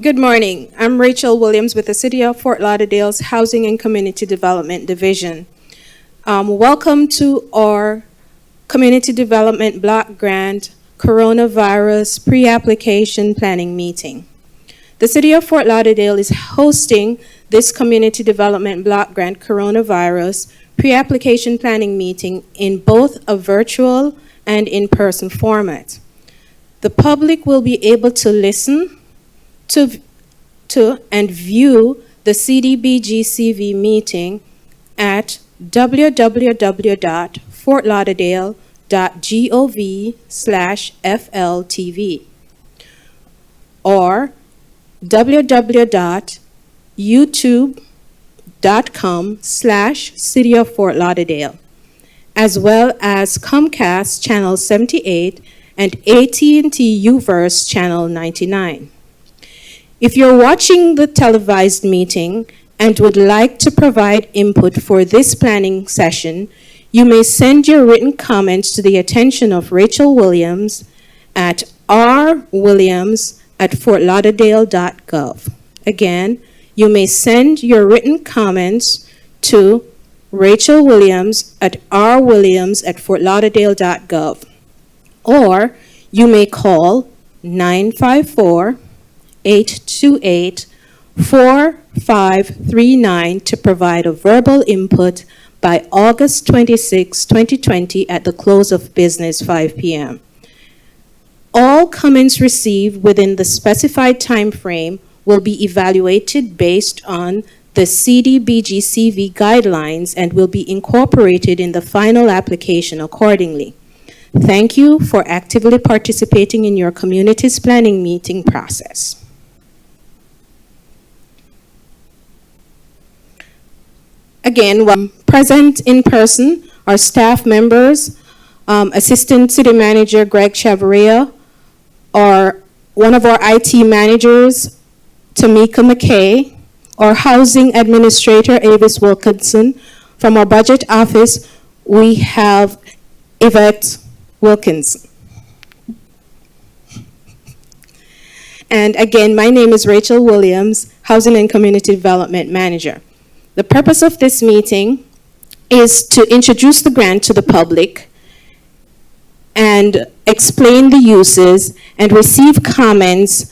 Good morning. I'm Rachel Williams with the City of Fort Lauderdale's Housing and Community Development Division. Welcome to our Community Development Block Grant Coronavirus Pre-Application Planning Meeting. The City of Fort Lauderdale is hosting this Community Development Block Grant Coronavirus Pre-Application Planning Meeting in both a virtual and in-person format. The public will be able to listen to and view the CDBG-CV meeting at www.fortlauderdale.gov/FLTV or www.youtube.com/City of Fort Lauderdale, as well as Comcast Channel 78 and AT&T UVerse Channel 99. If you're watching the televised meeting and would like to provide input for this planning session, you may send your written comments to the attention of Rachel Williams at rwilliams@fortlauderdale.gov. Again, you may send your written comments to Rachel Williams at rwilliams@fortlauderdale.gov, or you may call 954-828-4539 to provide a verbal input by August 26, 2020 at the close of business 5 p.m. All comments received within the specified time frame will be evaluated based on the CDBG-CV guidelines and will be incorporated in the final application accordingly. Thank you for actively participating in your community's planning meeting process. Again, present in person are staff members, Assistant City Manager Greg Chavarria, or one of our IT managers, Tamika McKay, our Housing Administrator, Avis Wilkinson. From our Budget Office, we have Yvette Wilkinson. And again, my name is Rachel Williams, Housing and Community Development Manager. The purpose of this meeting is to introduce the grant to the public and explain the uses and receive comments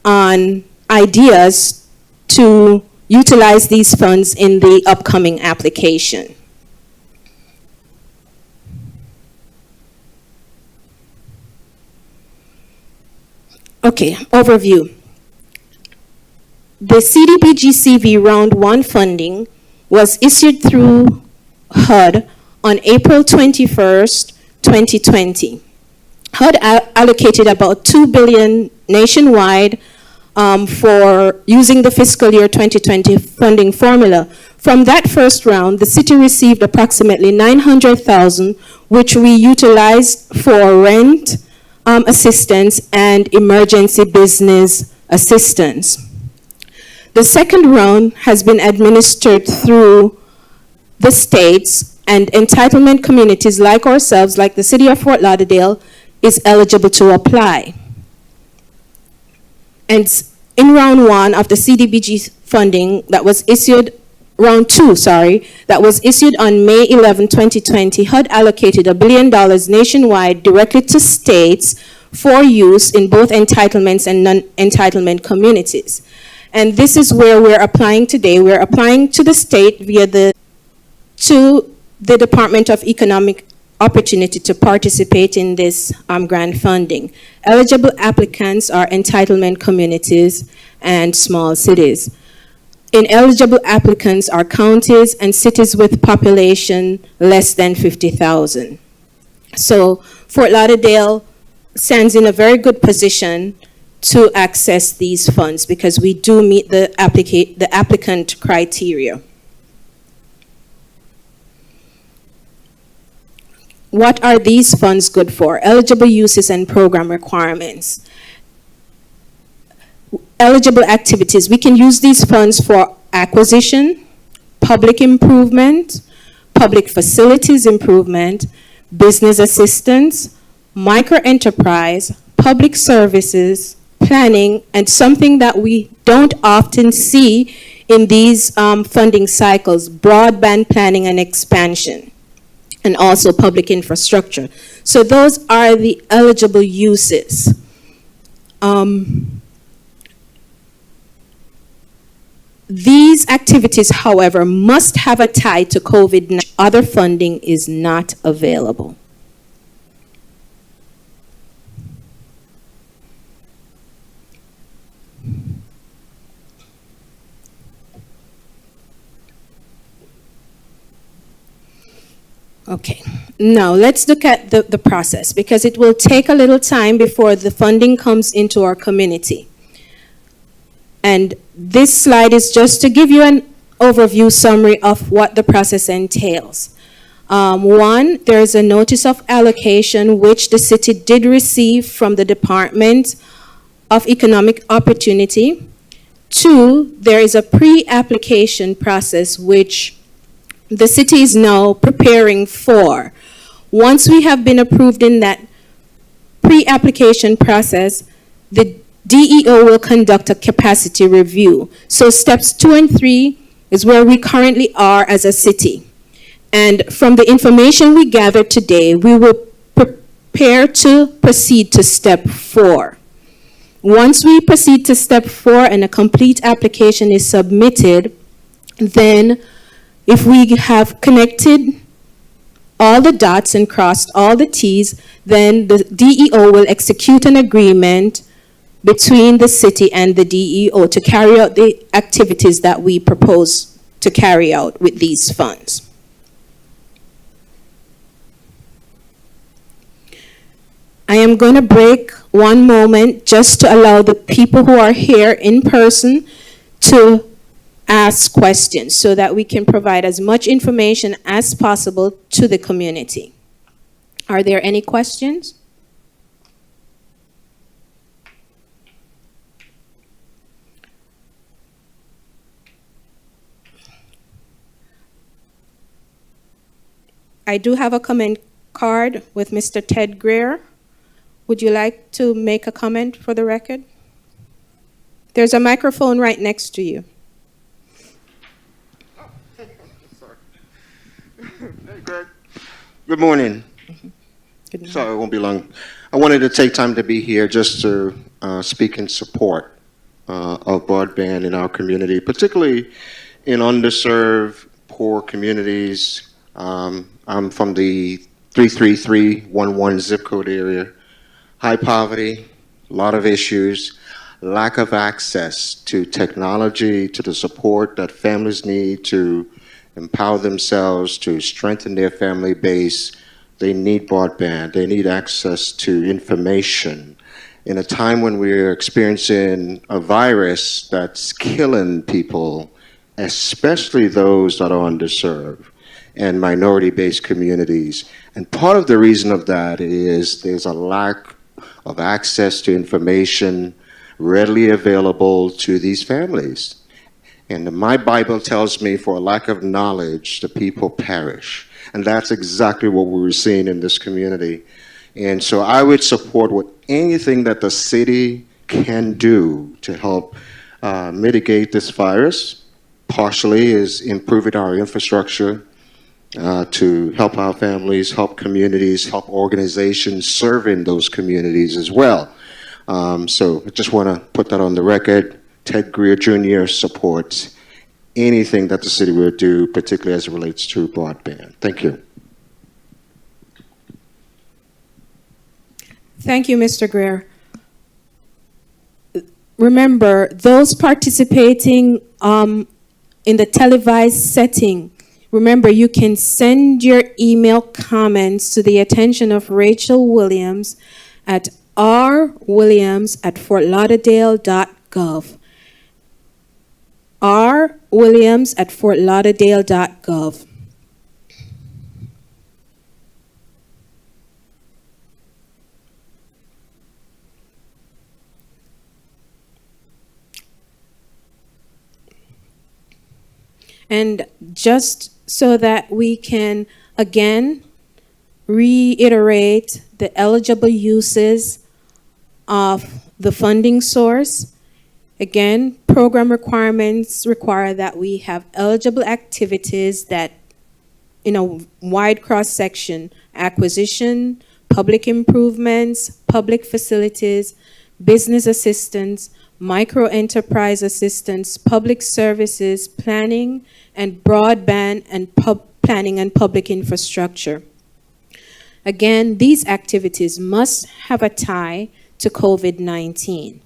on ideas to utilize these funds in the upcoming application. Okay, overview. The CDBG-CV Round 1 funding was issued through HUD on April 21st, 2020. HUD allocated about $2 billion nationwide for using the fiscal year 2020 funding formula. From that first round, the city received approximately $900,000, which we utilized for rent assistance and emergency business assistance. The second round has been administered through the states, and entitlement communities like ourselves, like the City of Fort Lauderdale, is eligible to apply. And in round 1 of the CDBG funding that was issued, round 2, that was issued on May 11, 2020, HUD allocated $1 billion nationwide directly to states for use in both entitlements and non-entitlement communities. And this is where we're applying today. We're applying to the state to the Department of Economic Opportunity to participate in this grant funding. Eligible applicants are entitlement communities and small cities. Ineligible applicants are counties and cities with population less than 50,000. So Fort Lauderdale stands in a very good position to access these funds because we do meet the applicant criteria. What are these funds good for? Eligible uses and program requirements. Eligible activities. We can use these funds for acquisition, public improvement, public facilities improvement, business assistance, microenterprise, public services, planning, and something that we don't often see in these funding cycles, broadband planning and expansion, and also public infrastructure. So those are the eligible uses. These activities, however, must have a tie to COVID-19. Other funding is not available. Okay, now let's look at the process, because it will take a little time before the funding comes into our community. And this slide is just to give you an overview summary of what the process entails. One, there is a notice of allocation which the city did receive from the Department of Economic Opportunity. Two, there is a pre-application process which the city is now preparing for. Once we have been approved in that pre-application process, the DEO will conduct a capacity review. So steps 2 and 3 is where we currently are as a city. And from the information we gathered today, we will prepare to proceed to step 4. Once we proceed to step 4 and a complete application is submitted, then if we have connected all the dots and crossed all the T's, then the DEO will execute an agreement between the city and the DEO to carry out the activities that we propose to carry out with these funds. I am going to break one moment just to allow the people who are here in person to ask questions so that we can provide as much information as possible to the community. Are there any questions? I do have a comment card with Mr. Ted Greer. Would you like to make a comment for the record? There's a microphone right next to you. Sorry. Hey, Greg. Good morning. Good morning. Sorry, it won't be long. I wanted to take time to be here just to speak in support of broadband in our community, particularly in underserved, poor communities. I'm from the 33311 zip code area. High poverty, a lot of issues, lack of access to technology, to the support that families need to empower themselves, to strengthen their family base. They need broadband. They need access to information. In a time when we're experiencing a virus that's killing people, especially those that are underserved and minority-based communities. And part of the reason of that is there's a lack of access to information readily available to these families. And my Bible tells me, for a lack of knowledge, the people perish. And that's exactly what we were seeing in this community. And so I would support anything that the city can do to help mitigate this virus. Partially is improving our infrastructure to help our families, help communities, help organizations serving those communities as well. So I just want to put that on the record. Ted Greer Jr. supports anything that the city will do, particularly as it relates to broadband. Thank you. Thank you, Mr. Greer. Remember, those participating in the televised setting, remember, you can send your email comments to the attention of Rachel Williams at rwilliams@fortlauderdale.gov. rwilliams@fortlauderdale.gov. And just so that we can, again, reiterate the eligible uses of the funding source. Again, program requirements require that we have eligible activities that in a wide cross-section: acquisition, public improvements, public facilities, business assistance, micro-enterprise assistance, public services, planning, and broadband and planning and public infrastructure. Again, these activities must have a tie to COVID-19,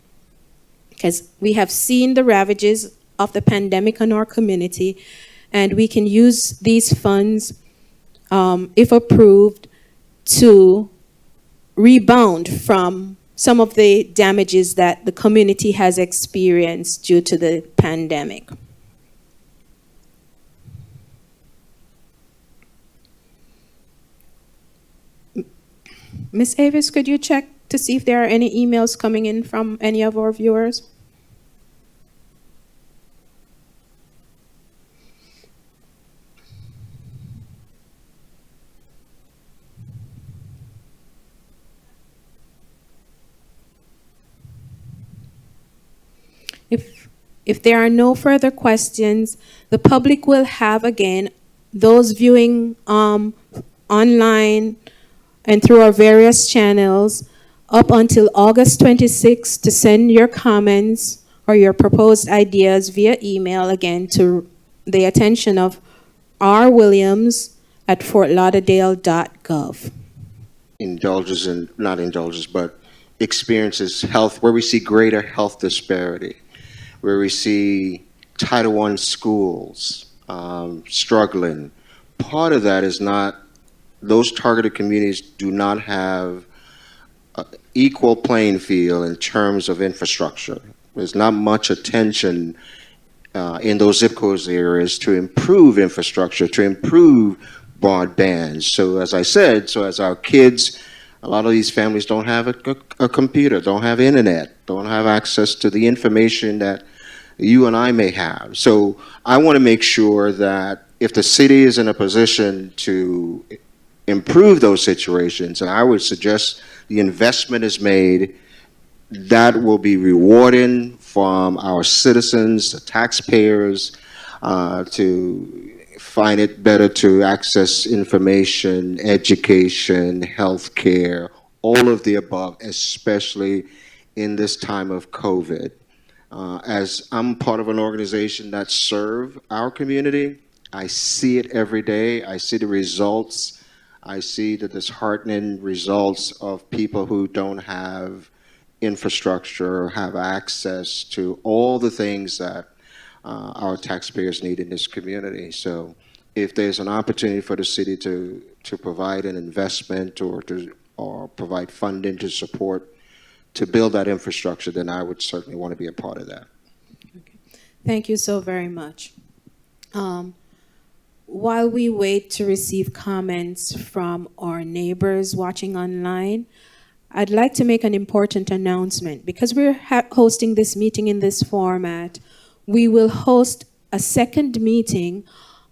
because we have seen the ravages of the pandemic on our community, and we can use these funds, if approved, to rebound from some of the damages that the community has experienced due to the pandemic. Ms. Avis, could you check to see if there are any emails coming in from any of our viewers? If there are no further questions, the public will have, again, those viewing online and through our various channels up until August 26th to send your comments or your proposed ideas via email, again, to the attention of rwilliams@fortlauderdale.gov. Indulges and not indulges, but experiences health, where we see greater health disparity, where we see Title I schools struggling. Part of that is not, those targeted communities do not have equal playing field in terms of infrastructure. There's not much attention in those zip codes areas to improve infrastructure, to improve broadband. So as I said, so as our kids, a lot of these families don't have a computer, don't have internet, don't have access to the information that you and I may have. So I want to make sure that if the city is in a position to improve those situations, and I would suggest the investment is made, that will be rewarding from our citizens, the taxpayers, to find it better to access information, education, healthcare, all of the above, especially in this time of COVID. As I'm part of an organization that serves our community, I see it every day. I see the results. I see the disheartening results of people who don't have infrastructure or have access to all the things that our taxpayers need in this community. So if there's an opportunity for the city to provide an investment or provide funding to support to build that infrastructure, then I would certainly want to be a part of that. Okay. Thank you so very much. While we wait to receive comments from our neighbors watching online, I'd like to make an important announcement. Because we're hosting this meeting in this format, we will host a second meeting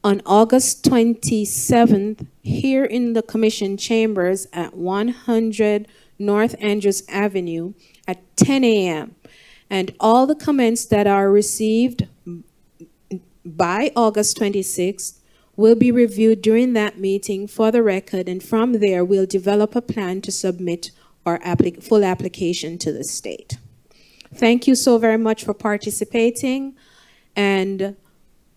on August 27th here in the Commission Chambers at 100 North Andrews Avenue at 10 a.m. And all the comments that are received by August 26th will be reviewed during that meeting for the record, and from there we'll develop a plan to submit our full application to the state. Thank you so very much for participating, and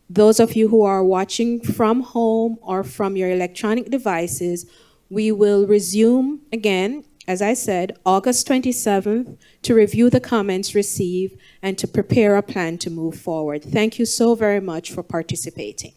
those of you who are watching from home or from your electronic devices, we will resume again, as I said, August 27th to review the comments received and to prepare a plan to move forward. Thank you so very much for participating.